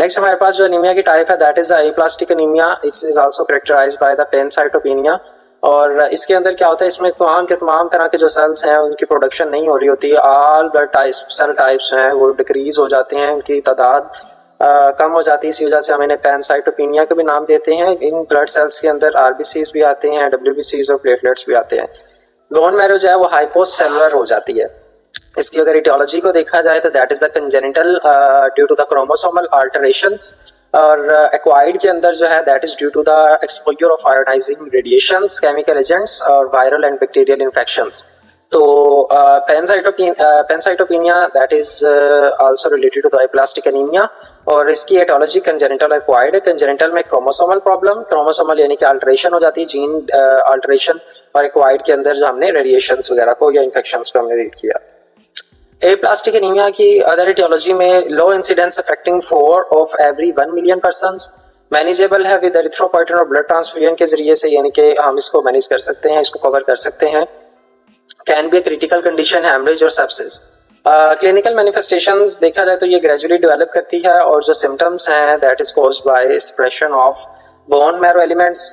Next हमारे पास जो anaemia की टाइप है that is aplastic anaemia, it's is also characterised by the pancytopenia. और इसके अंदर क्या होता है, इसमें तमाम के तमाम तरह के जो सेल्स हैं उनकी प्रोडक्शन नहीं हो रही होती है। All blood types cell types हैं वो डिक्रीज हो जाते हैं, उनकी तादाद कम हो जाती है। इसी वजह से हम इन्हें पैनसाइटोपेनिया का भी नाम देते हैं। इन ब्लड सेल्स के अंदर आरबीसीज भी आते हैं, डब्ल्यूबीसीज और प्लेटलेट्स भी आते हैं। बोन मैरो जो है वो हाइपोसेलुलर हो जाती है। इसकी अगर इटियोलॉजी को देखा जाए तो that is the congenital due to the chromosomal alterations, और एक्वायर्ड के अंदर जो है that is due to the exposure of ionising radiations, chemical agents और वायरल एंड बैक्टीरियल इन्फेक्शंस। तो pancytopenia that is also related to the aplastic anaemia, और इसकी aetiology congenital acquired है। कंजेनिटल में क्रोमोसोमल प्रॉब्लम, क्रोमोसोमल यानी कि alteration हो जाती है, जीन अल्टरेशन, और एक्वायर्ड के अंदर जो हमने रेडिएशंस वगैरह को या इन्फेक्शंस को हमने रीड किया। एप्लास्टिक एनीमिया की अदर एटियोलॉजी में low incidence affecting 4 of every 1 million persons, manageable है विद एरिथ्रोपोइटिन और ब्लड ट्रांसफ्यूजन के जरिए से, यानी कि हम इसको मैनेज कर सकते हैं, इसको कवर कर सकते हैं। Can be critical condition, haemorrhage और सेप्सिस। क्लिनिकल मैनिफेस्टेशंस देखा जाए तो ये ग्रेजुअली डेवलप करती है, और जो सिम्टम्स हैं that is caused by suppression of bone marrow elements.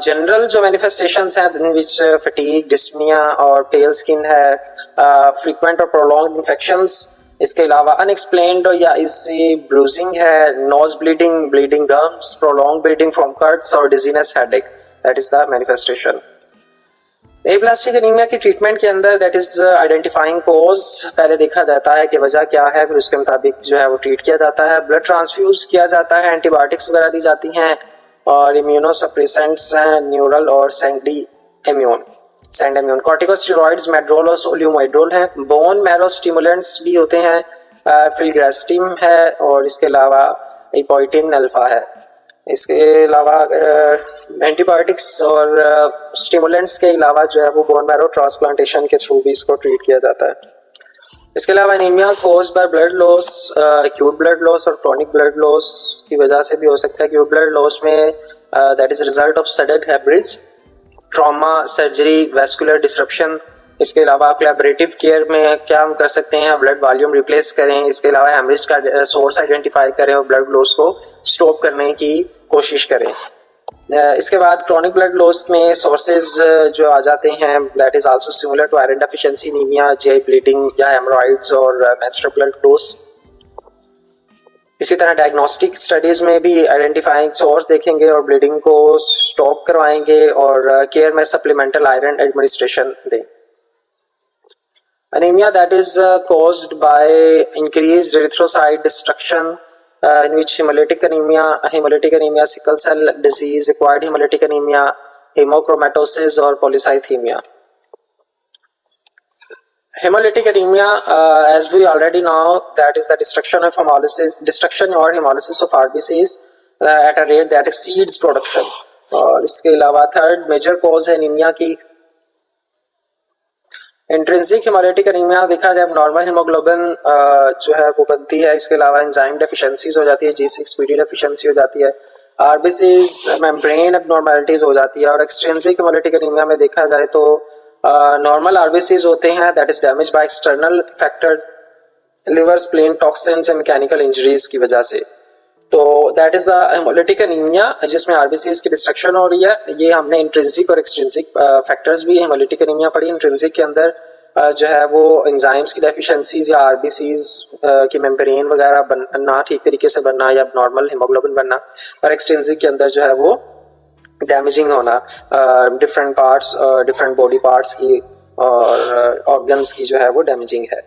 General जो मैनिफेस्टेशंस हैं इन विच फटीग, डिस्पनिया और पेल स्किन है, फ्रीक्वेंट और प्रोलॉन्ग्ड इन्फेक्शंस। इसके अलावा अनएक्सप्लेन्ड या इससे ब्रूजिंग है, nose bleeding, bleeding gums, prolong bleeding from cuts और dizziness headache, that is the manifestation. Aplastic anaemia की ट्रीटमेंट के अंदर दैट इज आइडेंटिफाइंग कोज, पहले देखा जाता है कि वजह क्या है, फिर उसके मुताबिक जो है वो ट्रीट किया जाता है। ब्लड ट्रांसफ्यूज किया जाता है, एंटीबायोटिक्स वगैरह दी जाती हैं, और इम्यूनोसप्रेसेंट्स हैं, न्यूरल और सेंड इम्यून, कॉर्टिकोस्टेरॉइड्स, मेड्रोल और सोल्यूमोइड्रोल हैं। बोन मैरो स्टिमुलेंट्स भी होते हैं, फिल्ग्रास्टिम है, और इसके अलावा इपोइटिन अल्फा है। इसके अलावा एंटीबायोटिक्स और स्टिमुलेंट्स के अलावा जो है वो बोन मैरो ट्रांसप्लांटेशन के थ्रू भी इसको ट्रीट किया जाता है। इसके अलावा anaemia caused by blood loss, acute blood loss और क्रोनिक ब्लड लॉस की वजह से भी हो सकता है। एक्यूट ब्लड लॉस में that is result of sudden haemorrhage, trauma, surgery, vascular disruption. इसके अलावा कोलैबोरेटिव केयर में क्या हम कर सकते हैं, ब्लड वॉल्यूम रिप्लेस करें। इसके अलावा हेमरेज का सोर्स आइडेंटिफाई करें और ब्लड लॉस को स्टॉप करने की कोशिश करें। इसके बाद क्रोनिक ब्लड लॉस में सोर्सेज जो आ जाते हैं that is also similar to iron deficiency anaemia, GI bleeding या हेमोरॉइड्स और मेंस्ट्रुअल ब्लड लॉस। इसी तरह डायग्नोस्टिक स्टडीज में भी आइडेंटिफाइंग सोर्स देखेंगे और ब्लीडिंग को स्टॉप करवाएंगे, और केयर में सप्लीमेंटल आयरन एडमिनिस्ट्रेशन दें। Anemia that is caused by increased erythrocyte destruction, in which hemolytic anemia, sickle cell disease, acquired hemolytic anemia, hemochromatosis or polycythemia. Hemolytic anemia, as we already know, that is the destruction or hemolysis of RBCs at a rate that exceeds production. और इसके अलावा third major cause है anaemia की intrinsic haemolytic anaemia. देखा जाए normal haemoglobin जो है वो बनती है, इसके अलावा एंजाइम डेफिशिएंसीज हो जाती है, G6PD डेफिशिएंसी हो जाती है, आरबीसीज मेम्ब्रेन एब्नॉर्मलिटीज हो जाती है। और एक्सट्रिंसिक हेमोलाइटिक एनीमिया में देखा जाए तो नॉर्मल आरबीसीज होते हैं that is damage by external factor, liver, spleen, toxins and mechanical injuries की वजह से। तो that is the haemolytic anaemia जिसमें आरबीसीज की डिस्ट्रक्शन हो रही है। ये हमने इंट्रिंसिक और एक्सट्रिंसिक फैक्टर्स भी हेमोलाइटिक एनीमिया पढ़ी। इंट्रिंसिक के अंदर जो है वो एंजाइम्स की डेफिशिएंसीज या आरबीसीज की मेम्ब्रेन वगैरह ना ठीक तरीके से बनना या नॉर्मल हीमोग्लोबिन बनना, और एक्सट्रिंसिक के अंदर जो है वो डैमेजिंग होना, different parts, different body parts की और ऑर्गन्स की जो है वो डैमेजिंग है।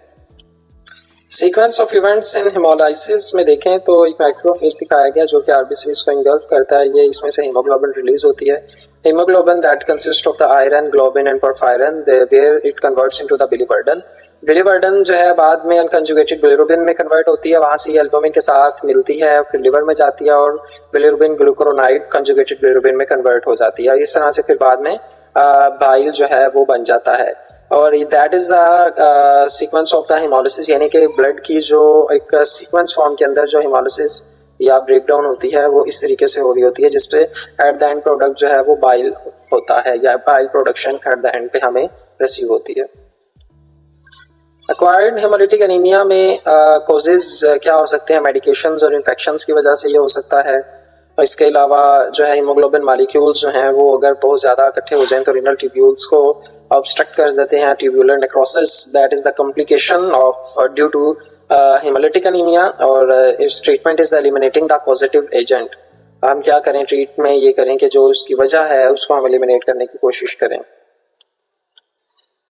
Sequence of events in haemolysis में देखें तो एक माइक्रोफेज दिखाया गया जो कि आरबीसीज को इंगल्फ करता है। ये इसमें से हीमोग्लोबिन रिलीज होती है। Haemoglobin that consist of the iron, globin and porphyrin, where it converts into the biliverdin. Biliverdin जो है बाद में अनकंजुगेटेड बिलिरुबिन में कन्वर्ट होती है, वहां से ये एल्बुमिन के साथ मिलती है, फिर लिवर में जाती है और बिलिरुबिन ग्लूकुरोनाइड कंजुगेटेड बिलिरुबिन में कन्वर्ट हो जाती है। इस तरह से फिर बाद में बाइल जो है वो बन जाता है। और that is the sequence of the haemolysis, यानी कि ब्लड की जो एक सीक्वेंस फॉर्म के अंदर जो हेमोलिसिस या ब्रेकडाउन होती है वो इस तरीके से हो रही होती है जिसपे एट द एंड प्रोडक्ट जो है वो बाइल होता है या bile production at the end पे हमें रिसीव होती है। एक्वायर्ड हेमोलिटिक एनीमिया में कॉजेज क्या हो सकते हैं? मेडिकेशंस और इन्फेक्शंस की वजह से ये हो सकता है। और इसके अलावा जो है हीमोग्लोबिन मॉलिक्यूल्स जो हैं वो अगर बहुत ज़्यादा इकट्ठे हो जाएं तो रीनल ट्यूब्यूल्स को ऑब्स्ट्रक्ट कर देते हैं। Tubular necrosis that is the complication of due to haemolytic anaemia. और इस treatment is the eliminating the causative agent. हम क्या करें ट्रीट में? ये करें कि जो उसकी वजह है उसको हम एलिमिनेट करने की कोशिश करें।